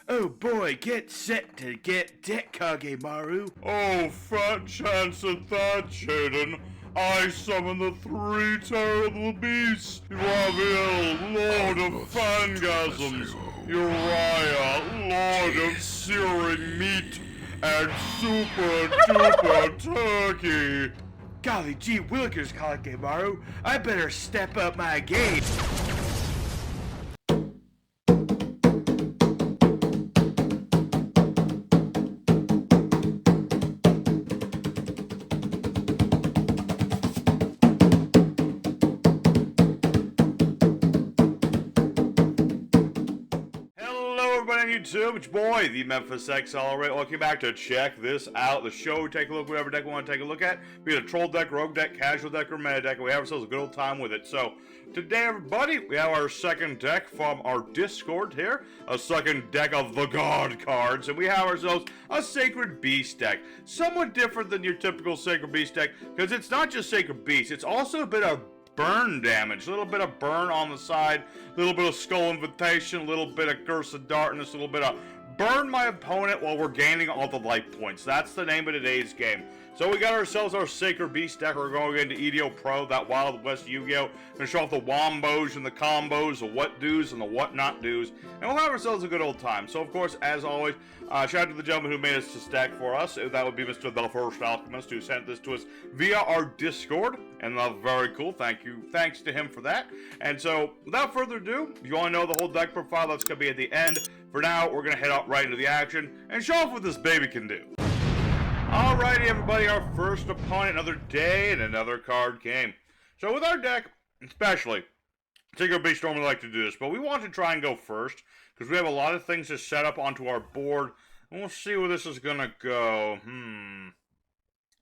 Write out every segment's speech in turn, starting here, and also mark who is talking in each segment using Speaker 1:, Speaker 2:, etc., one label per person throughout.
Speaker 1: Oh boy, get set to get deck, Kagemaru.
Speaker 2: Oh, fat chance at that, Jaden. I summon the three terrible beasts. Raviel, Lord of Fangasms. Uriah, Lord of Searing Meat. And Super Duper Turkey.
Speaker 1: Golly gee willikers, Kagemaru. I better step up my game.
Speaker 2: YouTube, it's your boy, the Memphis Accelerate. Welcome back to check this out. The show, take a look, whatever deck we want to take a look at. Be it a troll deck, rogue deck, casual deck, or meta deck. We have ourselves a good old time with it. So, today, everybody, we have our second deck from our Discord here. A second deck of the God cards. And we have ourselves a Sacred Beast deck. Somewhat different than your typical Sacred Beast deck, because it's not just Sacred Beast, it's also a bit of burn damage, a little bit of burn on the side, a little bit of Skull Invitation, a little bit of Curse of Darkness, a little bit of burn my opponent while we're gaining all the life points. That's the name of today's game. So we got ourselves our Sacred Beast deck. We're going into Yugioh Pro, that Wild West Yu-Gi-Oh! And show off the wombos and the combos, the what do's and the what not do's. And we'll have ourselves a good old time. So of course, as always, shout out to the gentleman who made us this deck for us. That would be Mr. The First Alchemist, who sent this to us via our Discord. And very cool. Thank you. Thanks to him for that. And so, without further ado, if you want to know the whole deck profile, that's going to be at the end. For now, we're going to head out right into the action and show off what this baby can do. Alrighty, everybody, our first opponent, another day and another card game. So with our deck, especially, Sacred Beast normally like to do this, but we want to try and go first, because we have a lot of things to set up onto our board, and we'll see where this is going to go.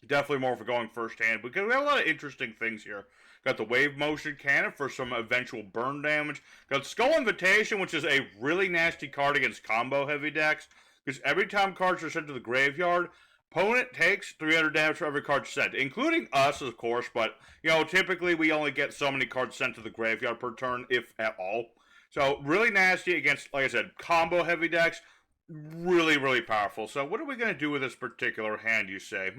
Speaker 2: Definitely more for going first hand, because we have a lot of interesting things here. Got the Wave Motion Cannon for some eventual burn damage. Got Skull Invitation, which is a really nasty card against combo heavy decks, because every time cards are sent to the graveyard, opponent takes 300 damage for every card sent, including us, of course, but, you know, typically we only get so many cards sent to the graveyard per turn, if at all. So, really nasty against, like I said, combo-heavy decks. Really, really powerful. So, what are we going to do with this particular hand, you say?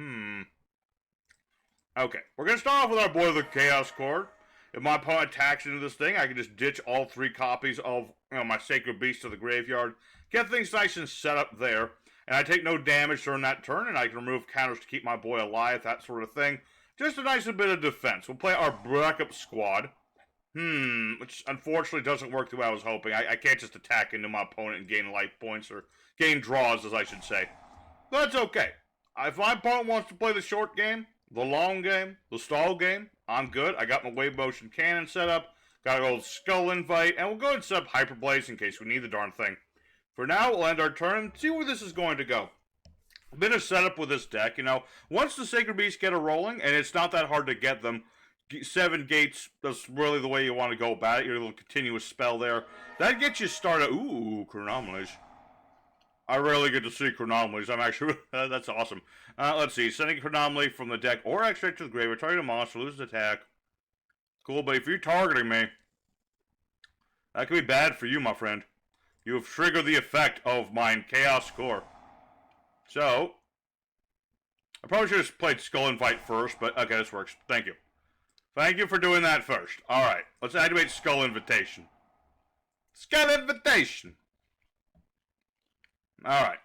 Speaker 2: Okay, we're going to start off with our boy, the Chaos Cord. If my opponent attacks into this thing, I can just ditch all 3 copies of, you know, my Sacred Beast to the graveyard, get things nice and set up there. And I take no damage during that turn, and I can remove counters to keep my boy alive, that sort of thing. Just a nice bit of defense. We'll play our backup squad. Which unfortunately doesn't work the way I was hoping. I can't just attack into my opponent and gain life points, or gain draws, as I should say. But that's okay. If my opponent wants to play the short game, the long game, the stall game, I'm good. I got my Wave Motion Cannon set up, got an old Skull Invite, and we'll go ahead and set up Hyper Blaze in case we need the darn thing. For now, we'll end our turn and see where this is going to go. A bit of setup with this deck, you know. Once the Sacred Beasts get a rolling, and it's not that hard to get them, 7 gates, that's really the way you want to go about it. Your little continuous spell there. That gets you started. Ooh, Chronomaly. I rarely get to see Chronomaly. I'm actually, that's awesome. Let's see, sending Chronomaly from the deck or extract to the graveyard, target a monster, lose attack. Cool, but if you're targeting me, that could be bad for you, my friend. You have triggered the effect of my Chaos Core. So, I probably should have played Skull Invite first, but okay, this works. Thank you. Thank you for doing that first. Alright, let's activate Skull Invitation. Skull Invitation! Alright.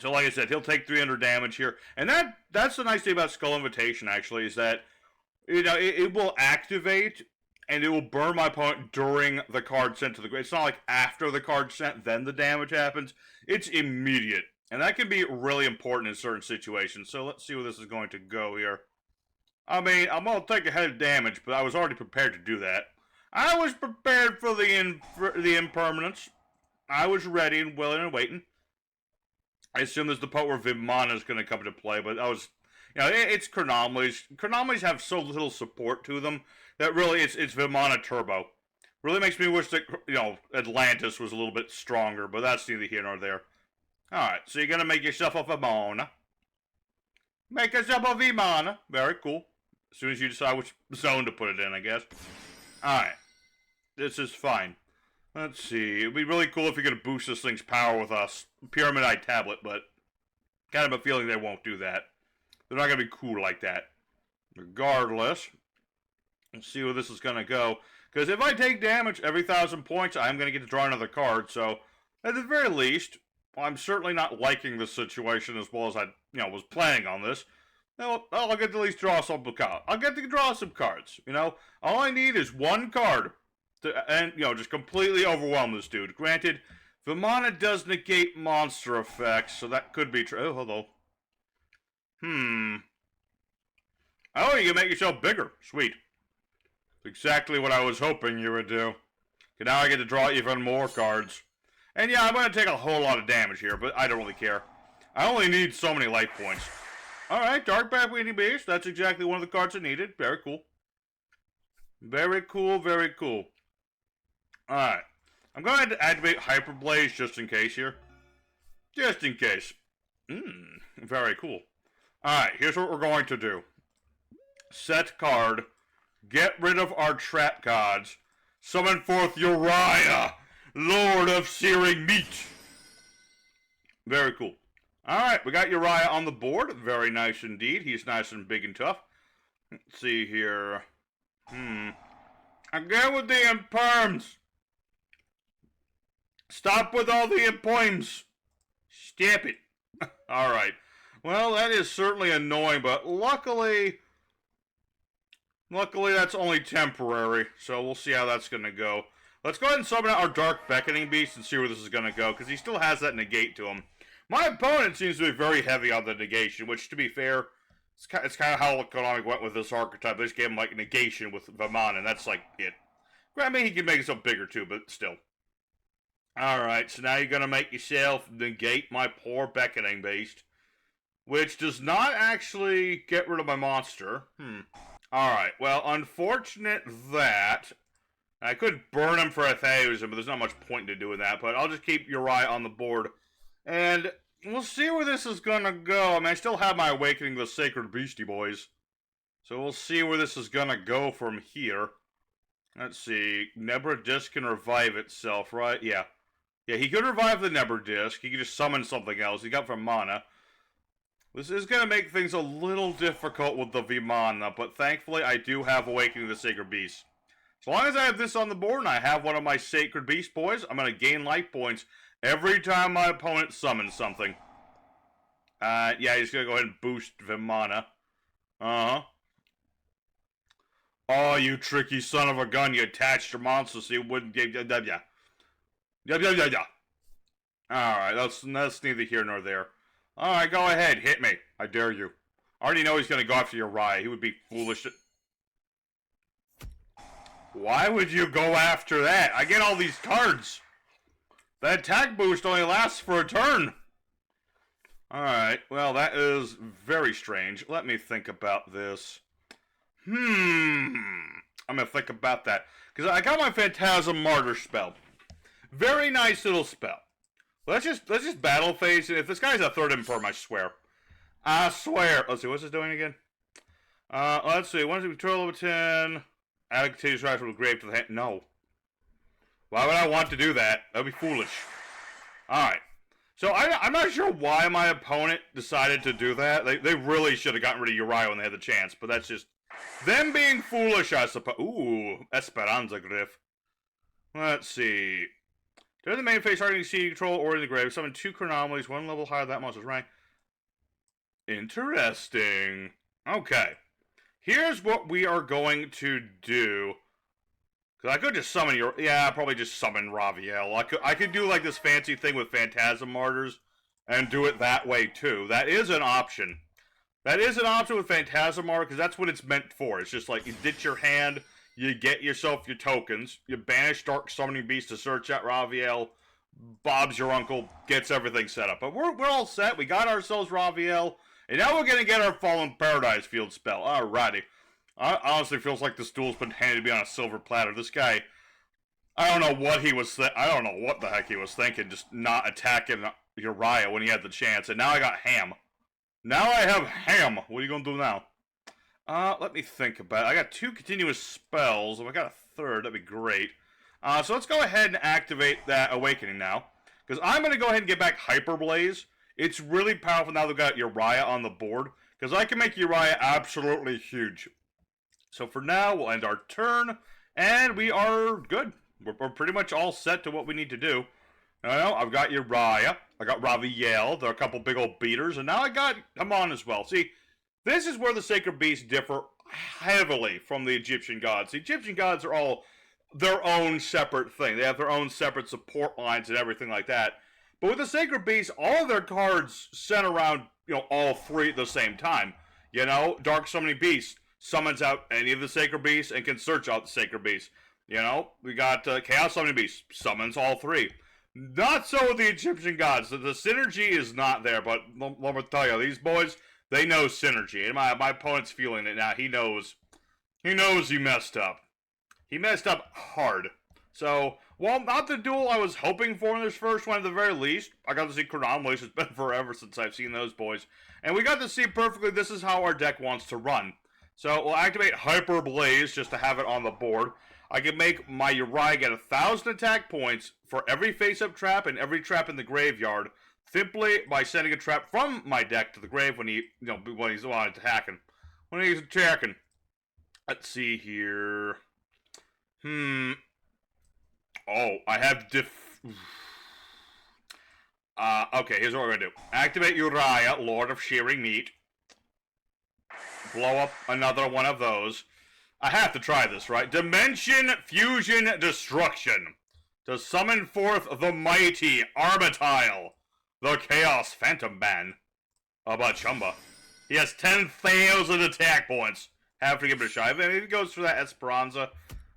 Speaker 2: So like I said, he'll take 300 damage here. And that's the nice thing about Skull Invitation, actually, is that, you know, it will activate and it will burn my opponent during the card sent to the grave. It's not like after the card sent, then the damage happens. It's immediate. And that can be really important in certain situations. So let's see where this is going to go here. I mean, I'm going to take a head of damage, but I was already prepared to do that. I was prepared for the impermanence. I was ready and willing and waiting. I assume there's the part where Vimana is going to come into play, but that was, you know, it's Chronomalys. Chronomalys have so little support to them that really it's Vimana Turbo. Really makes me wish that, you know, Atlantis was a little bit stronger, but that's neither here nor there. Alright, so you're going to make yourself a Vimana. Make yourself a Vimana. Very cool. As soon as you decide which zone to put it in, I guess. Alright. This is fine. Let's see. It'd be really cool if you could boost this thing's power with a Pyramid Eye tablet, but kind of a feeling they won't do that. They're not going to be cool like that. Regardless, let's see where this is going to go. Because if I take damage every 1,000 points, I'm going to get to draw another card. So, at the very least, I'm certainly not liking this situation as well as I, was planning on this. I'll get to at least draw some cards. I'll get to draw some cards, All I need is one card and just completely overwhelm this dude. Granted, Vimana does negate monster effects, so that could be true. Oh, hello. Oh, you can make yourself bigger. Sweet. Exactly what I was hoping you would do. Okay, now I get to draw even more cards. And yeah, I'm going to take a whole lot of damage here, but I don't really care. I only need so many life points. Alright, Dark Backbreathing Beast. That's exactly one of the cards I needed. Very cool. Very cool, very cool. Alright. I'm going to activate Hyper Blaze just in case here. Just in case. Very cool. Alright, here's what we're going to do. Set card. Get rid of our trap cards. Summon forth Uriah, Lord of Searing Meat. Very cool. Alright, we got Uriah on the board. Very nice indeed. He's nice and big and tough. Let's see here. Again with the imperms. Stop with all the impoims. Stop it. Alright. Well, that is certainly annoying, but luckily that's only temporary, so we'll see how that's going to go. Let's go ahead and summon out our Dark Beckoning Beast and see where this is going to go, because he still has that negate to him. My opponent seems to be very heavy on the negation, which, to be fair, it's kind of how Chronomaly went with this archetype. They just gave him, negation with Vimana, and that's, it. Granted, he can make himself bigger, too, but still. Alright, so now you're going to make yourself negate my poor Beckoning Beast, which does not actually get rid of my monster. Alright, well, unfortunate that. I could burn him for 1,000, but there's not much point to doing that. But I'll just keep Uriah on the board. And we'll see where this is gonna go. I mean, I still have my Awakening the Sacred Beastie Boys. So we'll see where this is gonna go from here. Let's see. Nebra Disc can revive itself, right? Yeah. Yeah, he could revive the Nebra Disc. He could just summon something else. He got from mana. This is going to make things a little difficult with the Vimana, but thankfully I do have Awakening the Sacred Beast. As long as I have this on the board and I have one of my Sacred Beast boys, I'm going to gain life points every time my opponent summons something. Yeah, he's going to go ahead and boost Vimana. Oh, you tricky son of a gun, you attached your monster so you wouldn't give... Alright, that's neither here nor there. Alright, go ahead, hit me. I dare you. I already know he's gonna go after Uriah. He would be foolish to... Why would you go after that? I get all these cards. That attack boost only lasts for a turn. Alright, well, that is very strange. Let me think about this. I'm gonna think about that. Because I got my Phantasm Martyr spell. Very nice little spell. Let's just battle phase. If this guy's a third imperm, I swear. I swear. Let's see, what's this doing again? Let's see. Once you control level 10, add a continuous rise from the grave to the hand. No. Why would I want to do that? That would be foolish. Alright. So I'm not sure why my opponent decided to do that. They really should have gotten rid of Uriah when they had the chance, but that's just them being foolish, I suppose. Ooh, Esperanza Gryph. Let's see. During the main phase, targeting CD control or in the grave, summon 2 Chronomalies, 1 level higher than that monster's rank. Interesting. Okay. Here's what we are going to do. Because I could just summon your... Yeah, I'd probably just summon Raviel. I could do, this fancy thing with Phantasm Martyrs and do it that way, too. That is an option. That is an option with Phantasm Martyr, because that's what it's meant for. It's just you ditch your hand... You get yourself your tokens. You banish Dark Summoning Beast to search out Raviel. Bob's your uncle. Gets everything set up. But we're all set. We got ourselves Raviel. And now we're going to get our Fallen Paradise Field spell. Alrighty. Honestly feels like this duel's been handed to me on a silver platter. This guy... I don't know what he was... I don't know what the heck he was thinking. Just not attacking Uriah when he had the chance. And now I got Ham. Now I have Ham. What are you going to do now? Let me think about it. I got 2 continuous spells. If I got a third, that'd be great. So let's go ahead and activate that Awakening now. Because I'm going to go ahead and get back Hyper Blaze. It's really powerful now they've got Uriah on the board. Because I can make Uriah absolutely huge. So for now, we'll end our turn. And we are good. We're pretty much all set to what we need to do. Now, I've got Uriah. I got Raviel. There are a couple big old beaters. And now I got Hamon as well. See, this is where the Sacred Beasts differ heavily from the Egyptian gods. The Egyptian gods are all their own separate thing. They have their own separate support lines and everything like that. But with the Sacred Beasts, all of their cards center around, all three at the same time. Dark Summoning Beast summons out any of the Sacred Beasts and can search out the Sacred Beasts. We got Chaos Summoning Beast, summons all three. Not so with the Egyptian gods. The synergy is not there, but let me tell you, these boys, they know synergy. And my opponent's feeling it now. He knows he messed up. He messed up hard. So, while not the duel I was hoping for in this first one at the very least, I got to see Chronomaly. It's been forever since I've seen those boys. And we got to see perfectly this is how our deck wants to run. So, we'll activate Hyper Blaze just to have it on the board. I can make my Uriah get 1,000 attack points for every face-up trap and every trap in the graveyard, simply by sending a trap from my deck to the grave when when he's attacking. When he's attacking. Let's see here. Oh, I have okay, here's what we're gonna do. Activate Uriah, Lord of Shearing Meat. Blow up another one of those. I have to try this, right? Dimension Fusion Destruction. To summon forth the mighty Armitile, the Chaos Phantom Man. Chumba. He has 10,000 attack points. Have to give it a shot. If he goes for that Esperanza,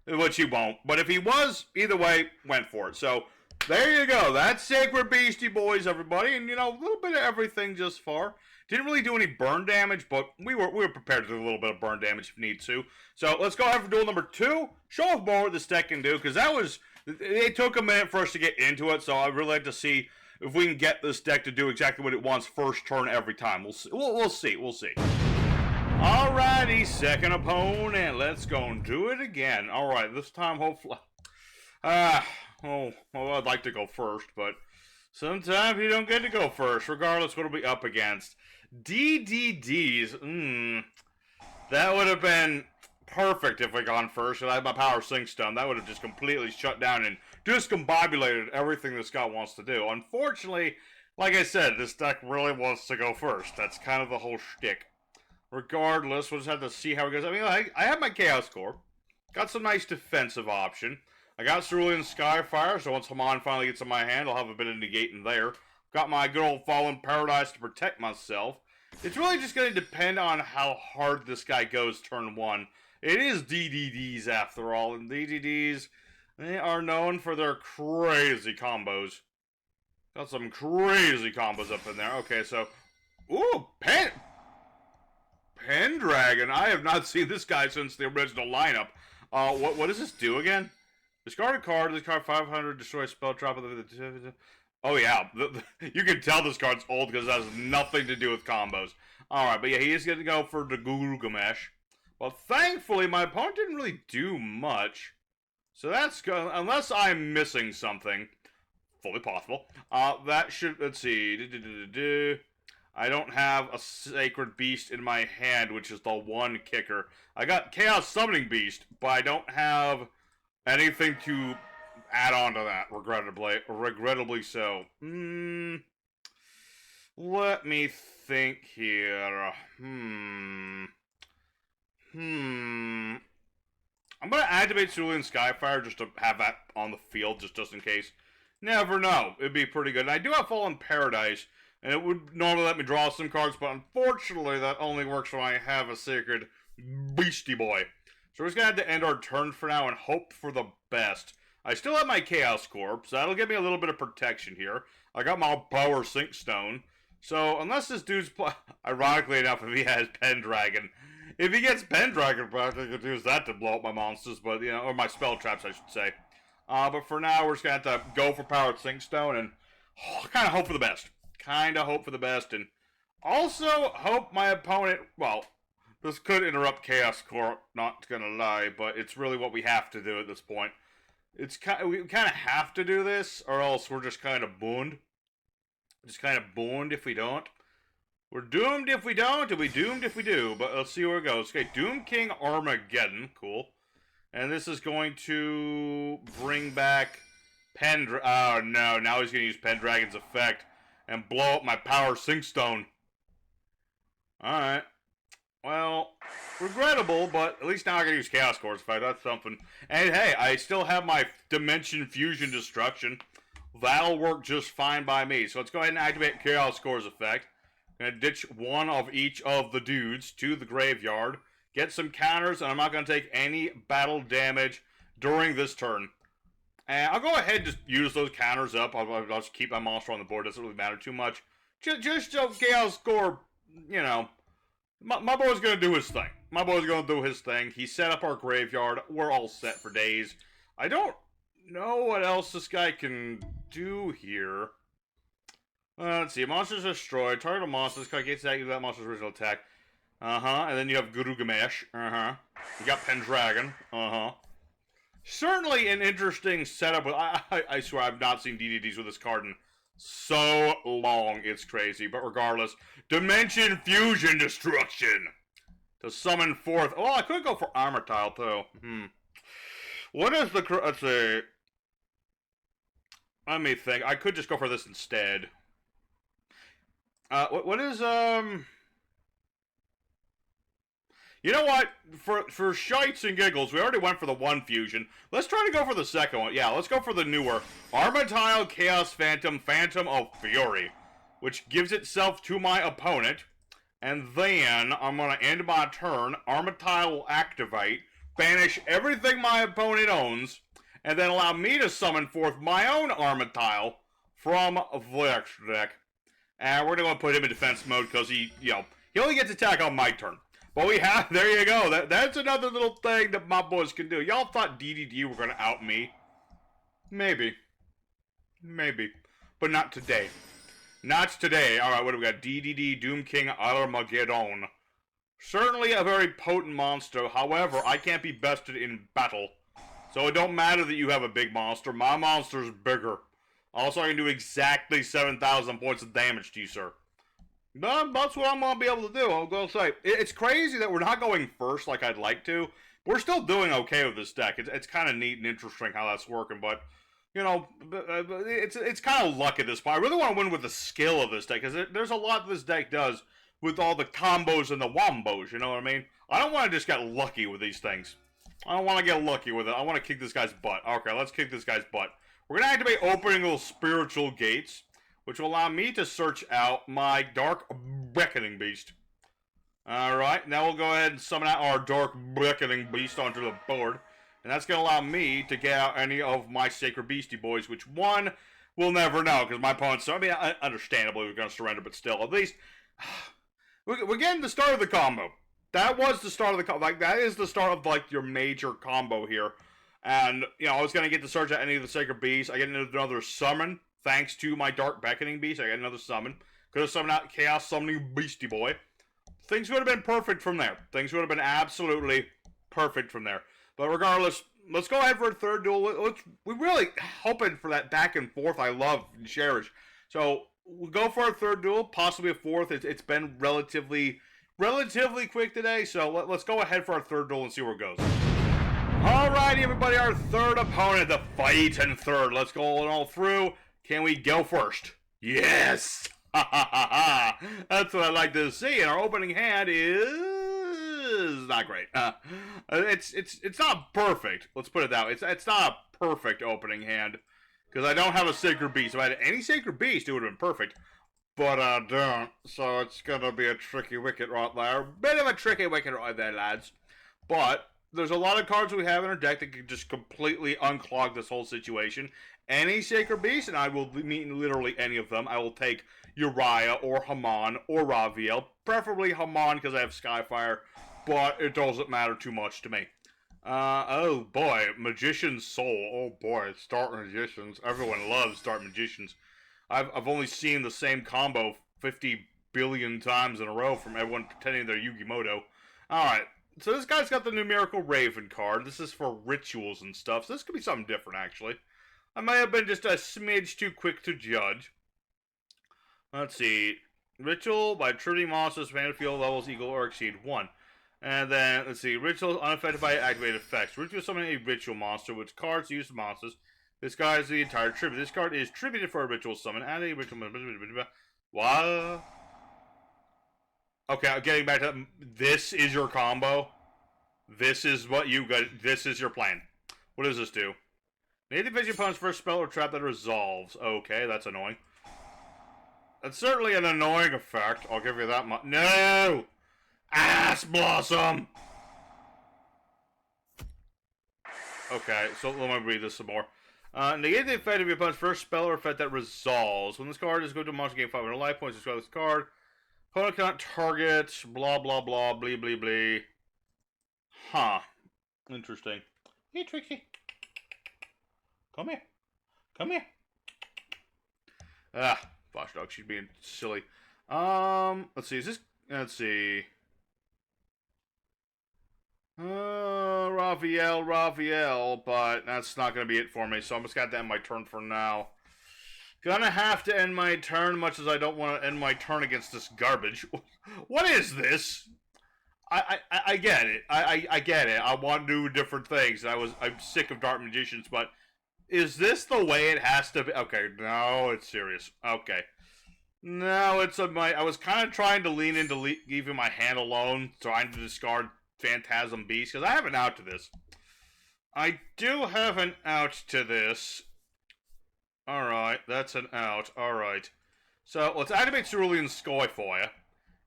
Speaker 2: which he won't. But if he was, either way, went for it. So, there you go. That's Sacred Beastie Boys, everybody. And, a little bit of everything just far. Didn't really do any burn damage, but we were prepared to do a little bit of burn damage if need to. So, let's go ahead for duel number 2. Show off more what this deck can do, because it took a minute for us to get into it, so I'd really like to see if we can get this deck to do exactly what it wants first turn every time. We'll see. We'll see. Alrighty, second opponent. Let's go and do it again. Alright, this time hopefully... I'd like to go first, but sometimes you don't get to go first, regardless what it'll be up against. DDDs, that would have been perfect if we gone first, and I had my Power Sync Stone. That would have just completely shut down and discombobulated everything this guy wants to do. Unfortunately, like I said, this deck really wants to go first. That's kind of the whole shtick. Regardless, we'll just have to see how it goes. I mean, I have my Chaos Core. Got some nice defensive option. I got Cerulean Skyfire, so once Hamon finally gets in my hand, I'll have a bit of negating there. Got my good old Fallen Paradise to protect myself. It's really just going to depend on how hard this guy goes turn 1. It is DDDs after all, and DDDs, they are known for their crazy combos. Got some crazy combos up in there. Okay, so... Ooh, Pendragon. I have not seen this guy since the original lineup. What does this do again? Discard a card. This card 500. Destroy a spell drop. Oh yeah, you can tell this card's old because it has nothing to do with combos. All right, but yeah, he is going to go for the Gilgamesh. Well, thankfully, my opponent didn't really do much, so that's good. Unless I'm missing something, fully possible. That should. Let's see. I don't have a Sacred Beast in my hand, which is the one kicker. I got Chaos Summoning Beast, but I don't have anything to add on to that, regrettably so. Let me think here. I'm going to activate Cerulean Skyfire just to have that on the field, just in case. Never know. It'd be pretty good. And I do have Fallen Paradise, and it would normally let me draw some cards, but unfortunately that only works when I have a Sacred Beastie Boy. So we're just going to have to end our turn for now and hope for the best. I still have my Chaos Core, so that'll give me a little bit of protection here. I got my Power Sync Stone. So unless this dude's... Ironically enough, if he has Pendragon. If he gets Pendragon, I could use that to blow up my monsters, but, or my spell traps, I should say. But for now, we're just going to have to go for Power Sync Stone and kind of hope for the best. And also hope my opponent, well, this could interrupt Chaos Core, not gonna lie, but it's really what we have to do at this point. we kind of have to do this, or else we're just kind of boned. Just kind of boned if we don't. We're doomed if we don't, and we doomed if we do. But let's see where it goes. Okay, Doom King Armageddon, cool. And this is going to bring back oh no, now he's going to use Pendragon's effect and blow up my power Sinkstone. Alright. Well, regrettable, but at least now I can use Chaos Core's effect. That's something. And hey, I still have my Dimension Fusion Destruction. That'll work just fine by me. So let's go ahead and activate Chaos Core's effect. Gonna ditch one of each of the dudes to the graveyard. Get some counters, and I'm not gonna take any battle damage during this turn. And I'll go ahead and just use those counters up. I'll just keep my monster on the board. Doesn't really matter too much. Just so Chaos Core, you know, my boy's gonna do his thing. My boy's gonna do his thing. He set up our graveyard. We're all set for days. I don't know what else this guy can do here. Let's see. Monsters destroyed. Target a monster. This guy gets that. That monster's original attack. And then you have Guru Gamesh. You got Pendragon. Certainly an interesting setup. I swear I've not seen DDDs with this card in so long. It's crazy. But regardless, Dimension Fusion Destruction to summon forth. Oh, I could go for Armor Tile too. What is the? Let's see. Let me think. I could just go for this instead. What is You know what? For shites and giggles, we already went for the one fusion. Let's try to go for the second one. Yeah, let's go for the newer Armatile Chaos Phantom, Phantom of Fury, which gives itself to my opponent. And then I'm gonna end my turn. Armatile will activate, banish everything my opponent owns, and then allow me to summon forth my own Armatile from the extra deck. And we're gonna put him in defense mode because he only gets attack on my turn. But there you go. That's another little thing that my boys can do. Y'all thought DDD were gonna out me. Maybe. But not today. Not today. Alright, what do we got? DDD, Doom King, Armageddon. Certainly a very potent monster. However, I can't be bested in battle. So it don't matter that you have a big monster. My monster's bigger. Also, I can do exactly 7,000 points of damage to you, sir. That's what I'm going to be able to do. I'll go say. It's crazy that we're not going first like I'd like to. We're still doing okay with this deck. It's kind of neat and interesting how that's working, but, you know, it's kind of luck at this point. I really want to win with the skill of this deck, because there's a lot this deck does with all the combos and the wombos, you know what I mean? I don't want to just get lucky with these things. I don't want to get lucky with it. I want to kick this guy's butt. Okay, let's kick this guy's butt. We're going to activate Opening those Spiritual Gates, which will allow me to search out my Dark Beckoning Beast. Alright, now we'll go ahead and summon out our Dark Beckoning Beast onto the board. And that's going to allow me to get out any of my Sacred Beastie Boys, which one, we'll never know, because my opponent's, I mean, understandably, we're going to surrender, but still, at least, we're getting the start of the combo. That was the start of the combo. Like, that is the start of, like, your major combo here. And, you know, I was going to get to search out any of the Sacred Beasts. I get another summon. Thanks to my Dark Beckoning Beast, I get another summon. Could have summoned out Chaos Summoning Beastie Boy. Things would have been perfect from there. Things would have been absolutely perfect from there. But regardless, let's go ahead for a third duel. We're really hoping for that back and forth I love and cherish. So, we'll go for a third duel, possibly a fourth. It's been relatively quick today, so let's go ahead for our third duel and see where it goes. Alrighty, everybody, our third opponent, the fight in third. Let's go all through. Can we go first? Yes! That's what I like to see. And our opening hand is not great. It's not perfect. Let's put it that way. It's not a perfect opening hand because I don't have a Sacred Beast. If I had any Sacred Beast, it would have been perfect. But I don't. So it's gonna be a tricky wicket right there. Bit of a tricky wicket right there, lads. But there's a lot of cards we have in our deck that can just completely unclog this whole situation. Any Sacred Beast, and I will mean literally any of them. I will take Uriah or Haman or Raviel. Preferably Haman because I have Skyfire, but it doesn't matter too much to me. Oh boy, Magician's Soul. Oh boy, Start Magicians. Everyone loves Start Magicians. I've only seen the same combo 50 billion times in a row from everyone pretending they're Yugioh. Alright, So this guy's got the numerical Raven card. This is for rituals and stuff. So this could be something different, actually. I might have been just a smidge too quick to judge. Let's see. Ritual by triggering monsters, battlefield levels equal or exceed 1. And then, let's see. Ritual unaffected by activated effects. Ritual summoning a ritual monster, which cards use monsters. This guy is the entire tribute. This card is tributed for a ritual summon. And a ritual... What? Okay, getting back to... This is your combo? This is what you got... This is your plan. What does this do? Native vision opponent's first spell or trap that resolves. Okay, that's annoying. That's certainly an annoying effect. I'll give you that much. No! Ass Blossom! Okay, so let me read this some more. Negate the effect of your opponent's first spell or effect that resolves. When this card is going to monster gain 500 life points, describe this card. Opponent cannot target, blah blah blah, blee blee blee. Huh. Interesting. Hey, Trixie. Come here. Come here. Ah, Fosh Dog, she's being silly. Let's see, is this... Let's see. Raphael, but that's not going to be it for me, so I'm just going to end my turn for now. Gonna have to end my turn, much as I don't want to end my turn against this garbage. What is this? I get it. I get it. I want to do different things. I'm sick of Dark Magicians, but is this the way it has to be? Okay, no, it's serious. Okay. No, it's I was kind of trying to lean into leaving my hand alone, trying to discard Phantasm Beast, because I have an out to this. I do have an out to this. Alright, that's an out. Alright. So, let's activate Cerulean Sky for you.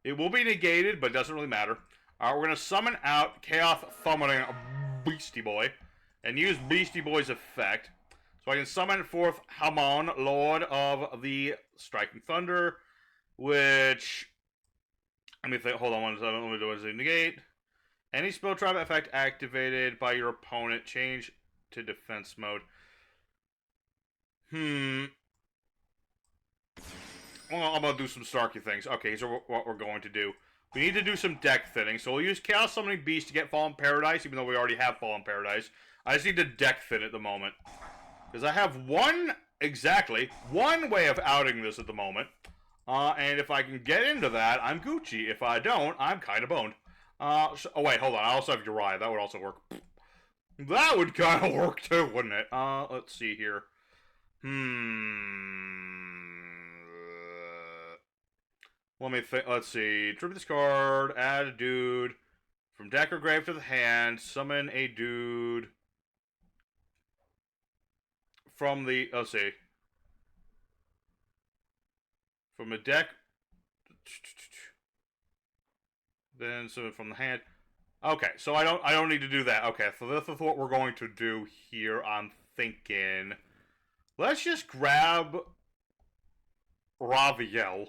Speaker 2: It will be negated, but it doesn't really matter. Alright, we're going to summon out Chaos Summoning Beastie Boy, and use Beastie Boy's effect. So I can summon forth Hamon, Lord of the Striking Thunder, which... Let me think, hold on one second, let me do it. Negate. Any spell trap effect activated by your opponent, change to defense mode. Well, I'm going to do some Starky things. Okay, so what we're going to do. We need to do some deck thinning, so we'll use Chaos Summoning Beast to get Fallen Paradise, even though we already have Fallen Paradise. I just need to deck thin at the moment. Because I have one way of outing this at the moment. And if I can get into that, I'm Gucci. If I don't, I'm kind of boned. Oh wait, hold on. I also have Uriah. That would also work. That would kind of work too, wouldn't it? Let's see here. Let me think. Let's see. Tribute this card. Add a dude. From deck or grave to the hand. Summon a dude. From the... Let's see. From a deck... Then summon from the hand. Okay, so I don't need to do that. Okay, so this is what we're going to do here. I'm thinking... Let's just grab Raviel.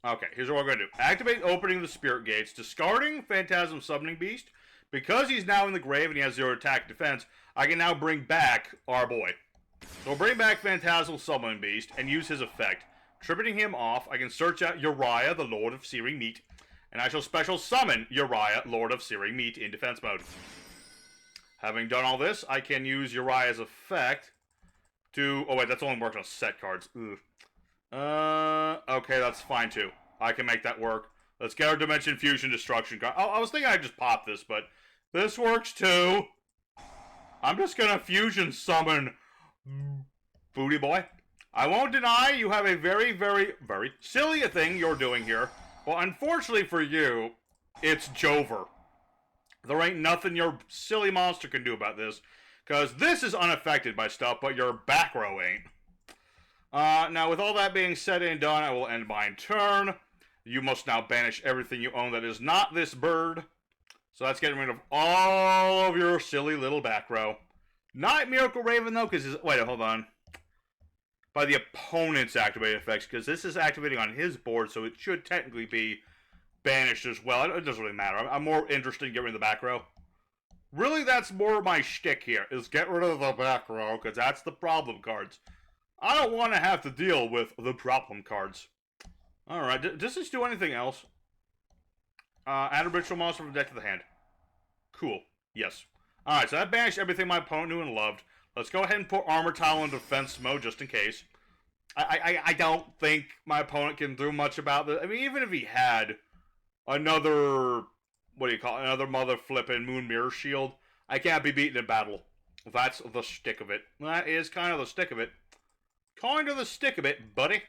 Speaker 2: Okay, here's what we're going to do. Activate opening the Spirit Gates, discarding Phantasm Summoning Beast. Because he's now in the grave and he has 0 attack defense, I can now bring back our boy. So we'll bring back Phantasm Summoning Beast and use his effect. Tributing him off, I can search out Uriah, the Lord of Searing Meat. And I shall special summon Uriah, Lord of Searing Meat, in defense mode. Having done all this, I can use Uriah's effect to... Oh wait, that's only works on set cards. Ugh. Okay, that's fine too. I can make that work. Let's get our Dimension Fusion Destruction card. I was thinking I'd just pop this, but this works too. I'm just gonna Fusion Summon Booty Boy. I won't deny you have a very, very, very silly thing you're doing here. Well, unfortunately for you, it's Jover. There ain't nothing your silly monster can do about this, because this is unaffected by stuff, but your back row ain't. Now, with all that being said and done, I will end my turn. You must now banish everything you own that is not this bird. So that's getting rid of all of your silly little back row. Not Miracle Raven, though, because... Wait, hold on. By the opponent's activated effects, because this is activating on his board, so it should technically be banished as well. It doesn't really matter. I'm more interested in getting rid of the back row. Really, that's more my shtick here, is get rid of the back row, because that's the problem cards. I don't want to have to deal with the problem cards. Alright, does this do anything else? Add a ritual monster from the deck to the hand. Cool. Yes. Alright, so that banished everything my opponent knew and loved. Let's go ahead and put Armor Tile in defense mode just in case. I don't think my opponent can do much about this. I mean, even if he had another, what do you call it, another mother flippin' Moon Mirror Shield, I can't be beaten in battle. That's the stick of it. That is kind of the stick of it. Kind of the stick of it, buddy.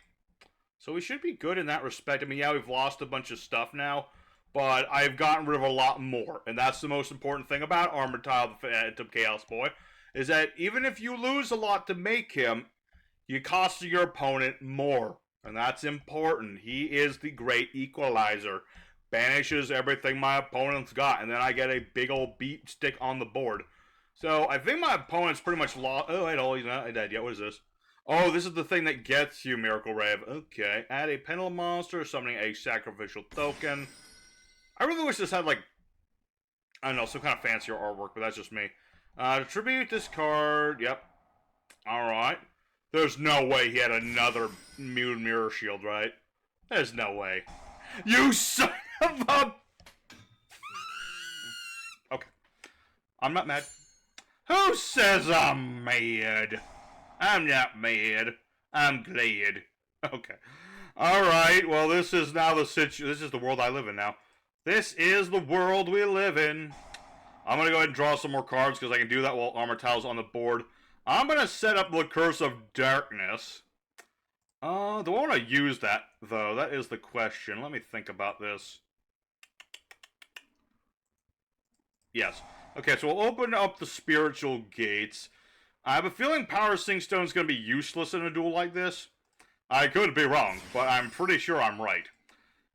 Speaker 2: So we should be good in that respect. I mean, yeah, we've lost a bunch of stuff now, but I've gotten rid of a lot more. And that's the most important thing about Armor Tile to Chaos Boy, is that even if you lose a lot to make him, you cost your opponent more. And that's important. He is the great equalizer. Banishes everything my opponent's got, and then I get a big old beat stick on the board. So I think my opponent's pretty much lost. Oh, wait, he's not dead yet. What is this? Oh, this is the thing that gets you, Miracle Rave. Okay. Add a pendulum monster, summoning a sacrificial token. I really wish this had, like, I don't know, some kind of fancier artwork, but that's just me. Tribute this card. Yep. Alright. There's no way he had another Moon Mirror Shield, right? There's no way. You son of a... Okay. I'm not mad. Who says I'm mad? I'm not mad. I'm glad. Okay. Alright, well, this is now the this is the world I live in now. This is the world we live in. I'm gonna go ahead and draw some more cards, because I can do that while Armor Tile's on the board. I'm gonna set up the Curse of Darkness. Do I want to use that, though? That is the question. Let me think about this. Yes. Okay, so we'll open up the Spiritual Gates. I have a feeling Power Sing Stone is going to be useless in a duel like this. I could be wrong, but I'm pretty sure I'm right.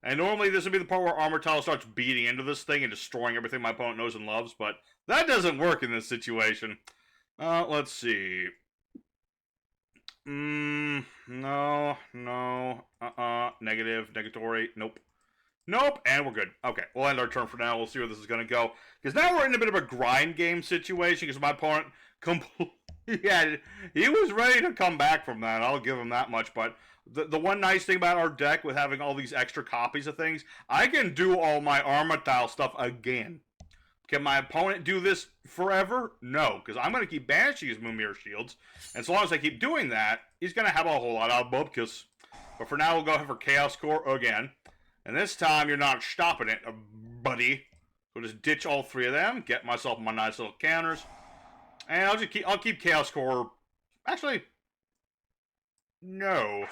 Speaker 2: And normally this would be the part where Armor Tile starts beating into this thing and destroying everything my opponent knows and loves, but that doesn't work in this situation. Let's see. No. Negative, negatory, nope. Nope, and we're good. Okay, we'll end our turn for now. We'll see where this is going to go. Because now we're in a bit of a grind game situation, because my opponent he was ready to come back from that. I'll give him that much, but the one nice thing about our deck with having all these extra copies of things, I can do all my Armor Tile stuff again. Can my opponent do this forever? No, because I'm going to keep banishing his Moon Mirror Shields, and so long as I keep doing that, he's going to have a whole lot of bubkus. But for now, we'll go ahead for Chaos Core again. And this time, you're not stopping it, buddy. So just ditch all three of them, get myself my nice little counters, and I'll keep Chaos Core. Actually, no.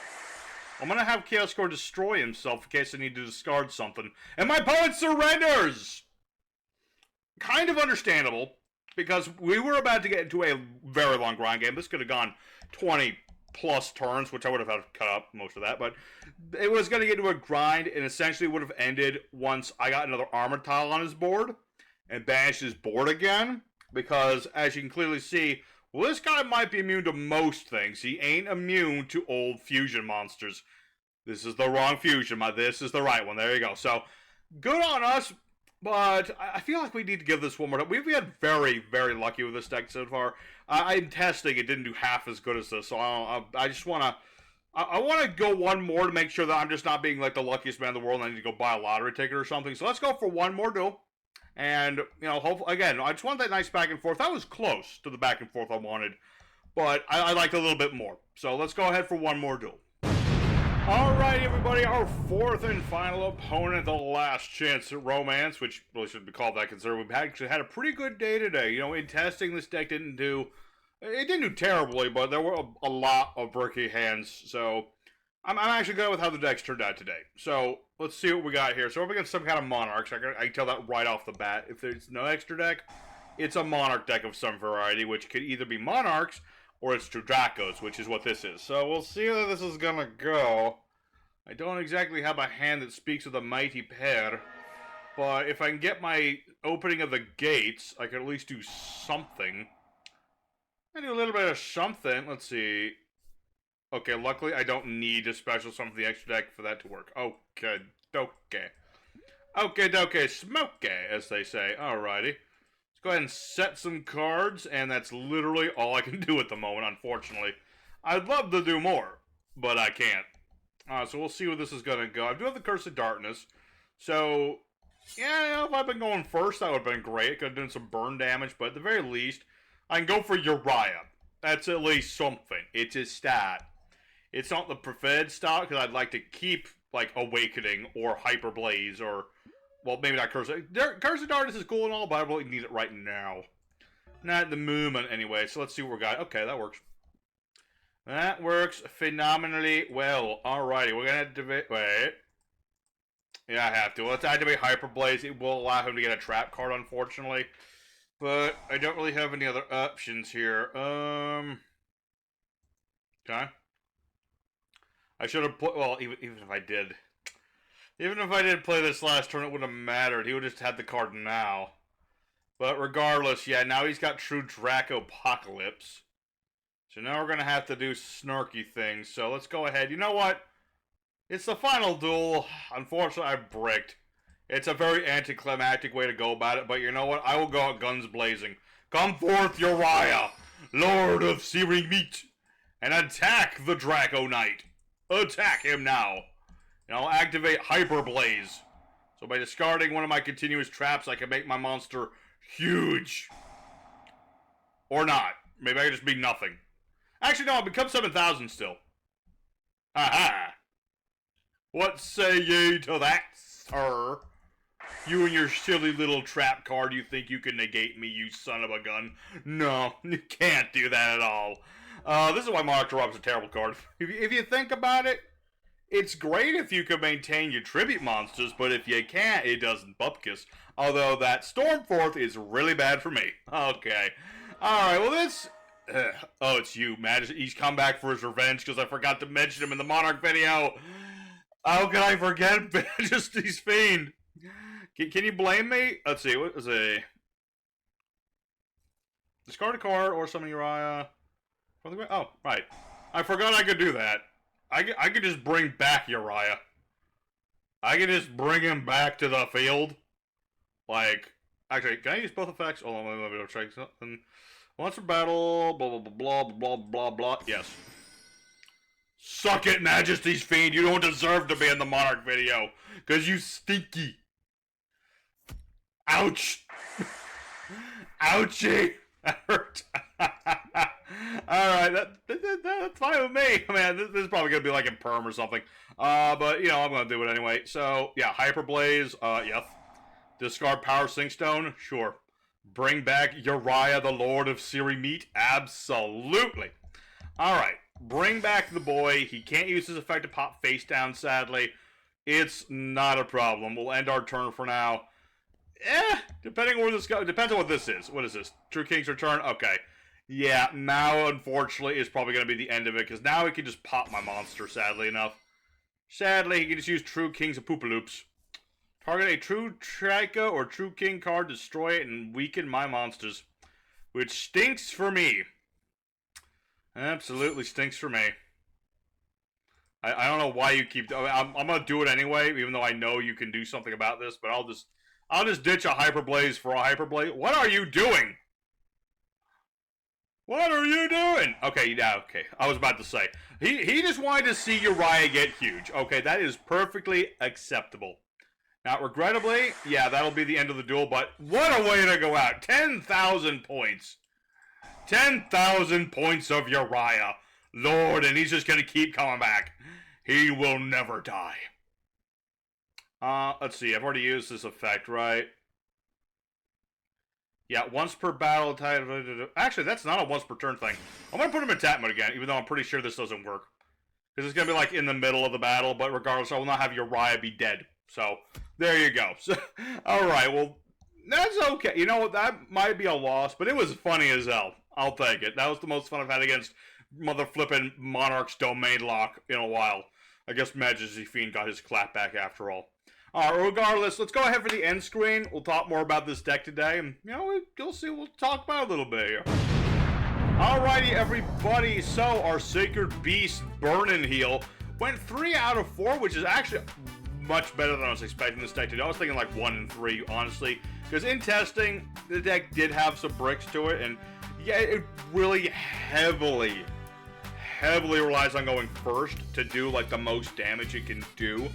Speaker 2: I'm going to have Chaos Core destroy himself in case I need to discard something. And my opponent surrenders! Kind of understandable, because we were about to get into a very long grind game. This could have gone 20 plus turns, which I would have had to cut up most of that, but it was going to get into a grind, and essentially would have ended once I got another Armor Tile on his board and banished his board again, because as you can clearly see, well, this guy might be immune to most things. He ain't immune to old fusion monsters. This is the wrong fusion, this is the right one. There you go. So, good on us. But I feel like we need to give this one more time. We've been very, very lucky with this deck so far. I'm testing; it didn't do half as good as this. So I just want to, I want to go one more to make sure that I'm just not being like the luckiest man in the world and I need to go buy a lottery ticket or something. So let's go for one more duel. And, you know, hopefully, again, I just want that nice back and forth. That was close to the back and forth I wanted, but I liked it a little bit more. So let's go ahead for one more duel. Alright, everybody, our fourth and final opponent, the Last Chance at Romance, which really shouldn't be called that considering we've actually had a pretty good day today. You know, in testing, this deck didn't do terribly, but there were a lot of rookie hands, so I'm actually good with how the decks turned out today. So, let's see what we got here. So, we're against some kind of Monarchs. I can tell that right off the bat. If there's no extra deck, it's a Monarch deck of some variety, which could either be Monarchs, or it's True Dracos, which is what this is. So we'll see how this is gonna go. I don't exactly have a hand that speaks of the mighty pair, but if I can get my opening of the gates, I can at least do something. I do a little bit of something. Let's see. Okay, luckily I don't need a special summon for the extra deck for that to work. Okay, okay. Okay, doke, smoke, as they say. Alrighty. Go ahead and set some cards, and that's literally all I can do at the moment, unfortunately. I'd love to do more, but I can't. So we'll see where this is going to go. I do have the Curse of Darkness, so Yeah, you know, if I'd been going first, that would have been great. It could have done some burn damage, but at the very least, I can go for Uriah. That's at least something. It's a stat. It's not the preferred stat, because I'd like to keep, like, Awakening or Hyper Blaze or, well, maybe not Curse. Curse of Darkness is cool and all, but I really need it right now. Not at the moment, anyway, so let's see what we got. Okay, that works. That works phenomenally well. Alrighty, we're gonna activate. Wait. Yeah, I have to. Let's activate Hyper Blaze. It will allow him to get a trap card, unfortunately. But I don't really have any other options here. Okay. I should have put. Well, even if I did. Even if I did play this last turn, it wouldn't have mattered. He would just had the card now. But regardless, yeah, now he's got True Draco Apocalypse. So now we're going to have to do snarky things. So let's go ahead. You know what? It's the final duel. Unfortunately, I bricked. It's a very anticlimactic way to go about it. But you know what? I will go out guns blazing. Come forth, Uriah, Lord of Searing Meat, and attack the Draco Knight. Attack him now. And I'll activate Hyper Blaze. So by discarding one of my continuous traps, I can make my monster huge. Or not. Maybe I can just be nothing. Actually, no, I'll become 7,000 still. Ha-ha. What say ye to that, sir? You and your silly little trap card, you think you can negate me, you son of a gun? No, you can't do that at all. This is why Monarch Rob's a terrible card. If you think about it, it's great if you can maintain your tribute monsters, but if you can't, it doesn't bupkis. Although that Stormforth is really bad for me. Okay. Alright, well this... oh, it's you, Majesty. He's come back for his revenge because I forgot to mention him in the Monarch video. How can I forget Majesty's Fiend? Can you blame me? Let's see, what is a... Discard a card or summon Uriah. Oh, right. I forgot I could do that. I could just bring back Uriah. I could just bring him back to the field. Like, actually, can I use both effects? Hold on, let me check something. Once for battle, blah, blah, blah, blah, blah, blah, blah. Yes. Suck it, Majesty's Fiend. You don't deserve to be in the Monarch video. Because you stinky. Ouch. Ouchie. That hurt. Alright, that's fine with me. Man, this is probably going to be like in perm or something. But, you know, I'm going to do it anyway. So, yeah, Hyper Blaze, yes. Discard Power Sink Stone, sure. Bring back Uriah, the Lord of Searing Meat, absolutely. Alright, bring back the boy. He can't use his effect to pop face down, sadly. It's not a problem. We'll end our turn for now. Depending on where this goes, depends on what this is. What is this? True King's Return? Okay. Yeah, now, unfortunately, is probably going to be the end of it, because now he can just pop my monster, sadly enough. Sadly, he can just use True King's Poopaloops. Target a True Draco or True King card, destroy it, and weaken my monsters. Which stinks for me. Absolutely stinks for me. I don't know why you keep... I'm going to do it anyway, even though I know you can do something about this, but I'll just ditch a Hyper Blaze for a Hyper Blaze. What are you doing? What are you doing? Okay, yeah, okay. I was about to say. He just wanted to see Uriah get huge. Okay, that is perfectly acceptable. Now, regrettably, yeah, that'll be the end of the duel, but what a way to go out. 10,000 points. 10,000 points of Uriah. Lord, and he's just going to keep coming back. He will never die. Let's see. I've already used this effect, right? Yeah, once per battle type. Actually, that's not a once per turn thing. I'm going to put him in attack mode again, even though I'm pretty sure this doesn't work. Because it's going to be like in the middle of the battle, but regardless, I will not have Uriah be dead. So, there you go. So, alright, well, that's okay. You know what, that might be a loss, but it was funny as hell. I'll take it. That was the most fun I've had against mother flipping Monarch's domain lock in a while. I guess Majesty Fiend got his clap back after all. Regardless, let's go ahead for the end screen. We'll talk more about this deck today, and, you know, you'll see, we'll talk about it a little bit here. Alrighty, everybody, so our Sacred Beast Burn and Heal went 3 out of 4, which is actually much better than I was expecting this deck to do. I was thinking like 1 and 3, honestly, because in testing, the deck did have some bricks to it, and yeah, it really heavily heavily relies on going first to do like the most damage it can do.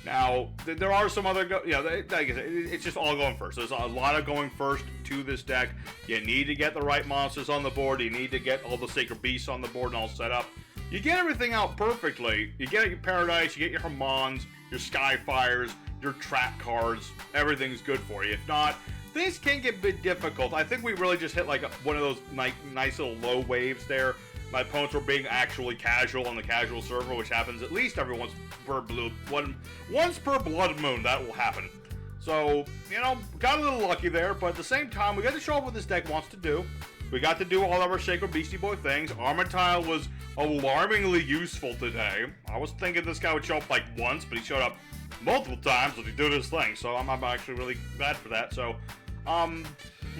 Speaker 2: Now, there are some other, like I said, it's just all going first. There's a lot of going first to this deck. You need to get the right monsters on the board. You need to get all the Sacred Beasts on the board and all set up. You get everything out perfectly. You get your Paradise, you get your Hamons, your Skyfires, your trap cards. Everything's good for you. If not, things can get a bit difficult. I think we really just hit like one of those nice little low waves there. My opponents were being actually casual on the casual server, which happens at least every once per blood moon. That will happen. So, got a little lucky there, but at the same time, we got to show off what this deck wants to do. We got to do all of our Sacred Beastie Boy things. Armitile was alarmingly useful today. I was thinking this guy would show up like once, but he showed up multiple times when he did his thing, so I'm actually really glad for that. So,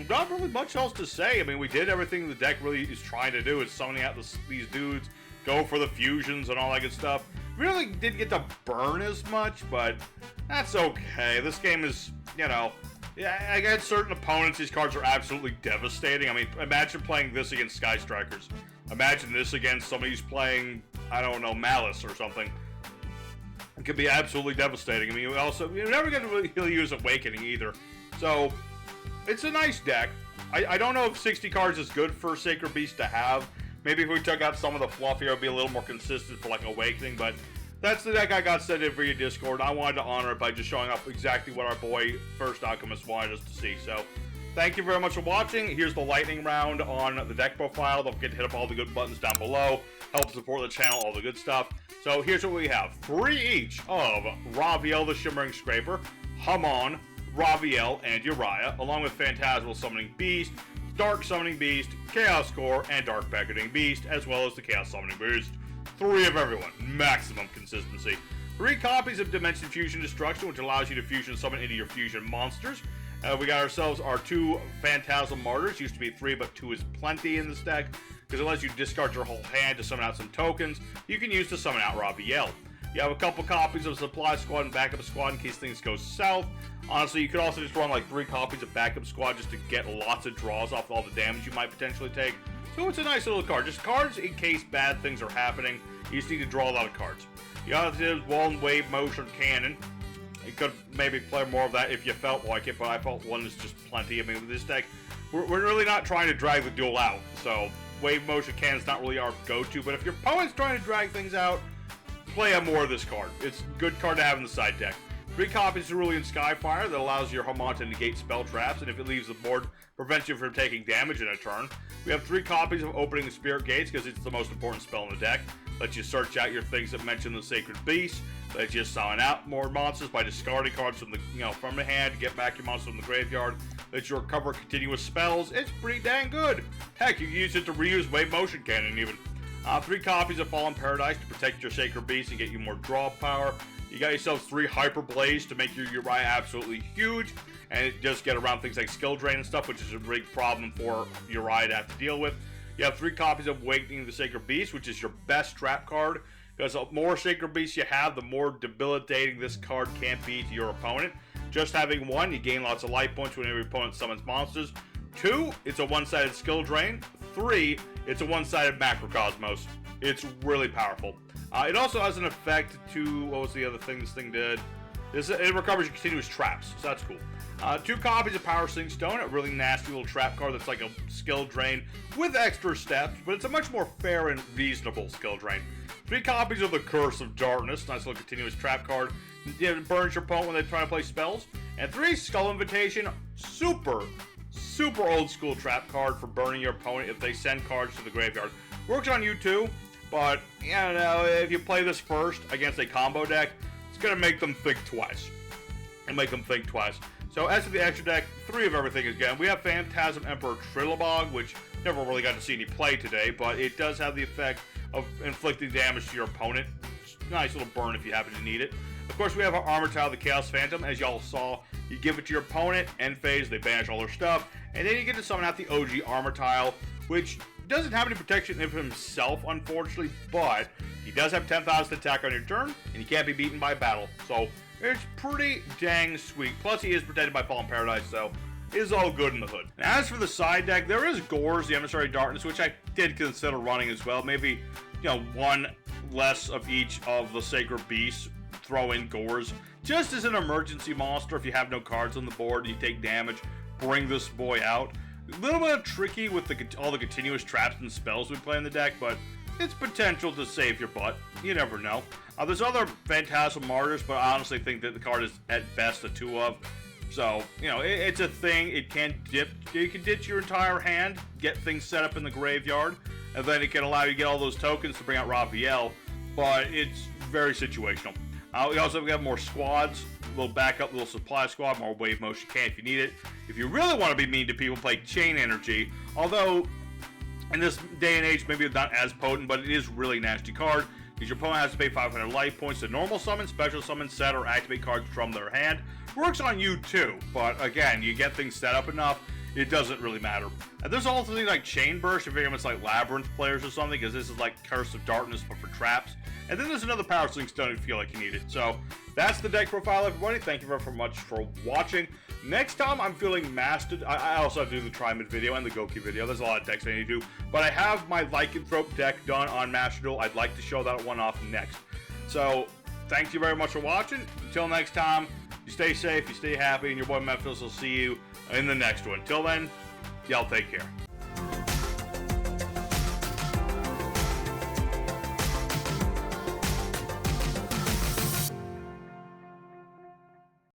Speaker 2: not really much else to say. I mean, we did everything the deck really is trying to do. It's summoning out these dudes, go for the fusions and all that good stuff. Really didn't get to burn as much, but that's okay. This game is, yeah, against certain opponents, these cards are absolutely devastating. I mean, imagine playing this against Sky Strikers. Imagine this against somebody who's playing, I don't know, Malice or something. It could be absolutely devastating. I mean, you're never going to really use Awakening either. So, it's a nice deck. I don't know if 60 cards is good for Sacred Beast to have. Maybe if we took out some of the fluff here, it would be a little more consistent for like Awakening, but that's the deck I got sent in for your Discord. I wanted to honor it by just showing up exactly what our boy First Alchemist wanted us to see. So, thank you very much for watching. Here's the lightning round on the deck profile. Don't forget to hit up all the good buttons down below. Help support the channel, all the good stuff. So, here's what we have. 3 each of Raviel the Shimmering Scraper, Hamon, Raviel, and Uriah, along with Phantasmal Summoning Beast, Dark Summoning Beast, Chaos Core, and Dark Beckoning Beast, as well as the Chaos Summoning Beast. 3 of everyone. Maximum consistency. 3 copies of Dimension Fusion Destruction, which allows you to fusion summon into your fusion monsters. We got ourselves our 2 Phantasm Martyrs. Used to be 3, but 2 is plenty in this deck, because it lets you discard your whole hand to summon out some tokens you can use to summon out Raviel. You have a couple copies of Supply Squad and Backup Squad in case things go south. Honestly, you could also just run like 3 copies of Backup Squad just to get lots of draws off all the damage you might potentially take. So it's a nice little card. Just cards in case bad things are happening. You just need to draw a lot of cards. You have this Wall and Wave Motion Cannon. You could maybe play more of that if you felt like it, but I felt 1 is just plenty. I mean, with this deck, we're really not trying to drag the duel out. So Wave Motion Cannon is not really our go-to, but if your opponent's trying to drag things out, play more of this card. It's a good card to have in the side deck. 3 copies of Cerulean Skyfire that allows your Hamon to negate spell traps, and if it leaves the board, prevents you from taking damage in a turn. We have 3 copies of Opening the Spirit Gates because it's the most important spell in the deck. Lets you search out your things that mention the Sacred Beast. Lets you summon out more monsters by discarding cards from the hand to get back your monster from the graveyard. Lets you recover continuous spells. It's pretty dang good. Heck, you can use it to reuse Wave Motion Cannon even. 3 copies of Fallen Paradise to protect your Sacred Beast and get you more draw power. You got yourself 3 Hyper Blaze to make your Uriah absolutely huge, and it does get around things like skill drain and stuff, which is a big problem for Uriah to have to deal with. You have 3 copies of Awakening the Sacred Beast, which is your best trap card, because the more Sacred Beasts you have, the more debilitating this card can be to your opponent. Just having 1, you gain lots of life points whenever your opponent summons monsters. 2, it's a one-sided skill drain. 3, it's a one-sided Macrocosmos. It's really powerful. It also has an effect to, what was the other thing this thing did? It recovers your continuous traps, so that's cool. 2 copies of Power Sing Stone, a really nasty little trap card that's like a skill drain with extra steps, but it's a much more fair and reasonable skill drain. 3 copies of the Curse of Darkness, nice little continuous trap card. It burns your opponent when they try to play spells. And 3 Skull Invitation, super old school trap card for burning your opponent if they send cards to the graveyard. Works on you too, but if you play this first against a combo deck, it's gonna make them think twice. So as to the extra deck, 3 of everything again. We have Phantasm Emperor Trilobog, which never really got to see any play today, but it does have the effect of inflicting damage to your opponent. Nice little burn if you happen to need it. Of course, we have our Armitile, the Chaos Phantom. As y'all saw, you give it to your opponent, end phase, they banish all their stuff, and then you get to summon out the OG Armitile, which doesn't have any protection of himself, unfortunately, but he does have 10,000 attack on your turn, and he can't be beaten by battle. So it's pretty dang sweet. Plus, he is protected by Fallen Paradise, so it is all good in the hood. And as for the side deck, there is Gores, the Emissary of Darkness, which I did consider running as well. Maybe one less of each of the Sacred Beasts. Throw in Gores just as an emergency monster. If you have no cards on the board, you take damage, bring this boy out. A little bit tricky with all the continuous traps and spells we play in the deck, but it's potential to save your butt. You never know. There's other Phantasmal Martyrs, but I honestly think that the card is at best a 2 of. So, it's a thing. It can dip. You can ditch your entire hand, get things set up in the graveyard, and then it can allow you to get all those tokens to bring out Raphael, but it's very situational. We also have more squads, a little backup, little supply squad, more wave motion can if you need it. If you really want to be mean to people, play Chain Energy, although in this day and age, maybe it's not as potent, but it is really nasty card, because your opponent has to pay 500 life points to normal summon, special summon, set, or activate cards from their hand. Works on you too, but again, you get things set up enough, it doesn't really matter. And there's also things like Chain Burst, if you're almost like Labyrinth players or something, because this is like Curse of Darkness, but for traps. And then there's another Power Sling Stone if you feel like you need it. So that's the deck profile, everybody. Thank you very much for watching. Next time, I'm feeling mastered. I also have to do the Trimid video and the Goki video. There's a lot of decks I need to do. But I have my Lycanthrope deck done on Master Duel. I'd like to show that one off next. So thank you very much for watching. Until next time, you stay safe, you stay happy, and your boy Memphis will see you in the next one. Till then, y'all take care.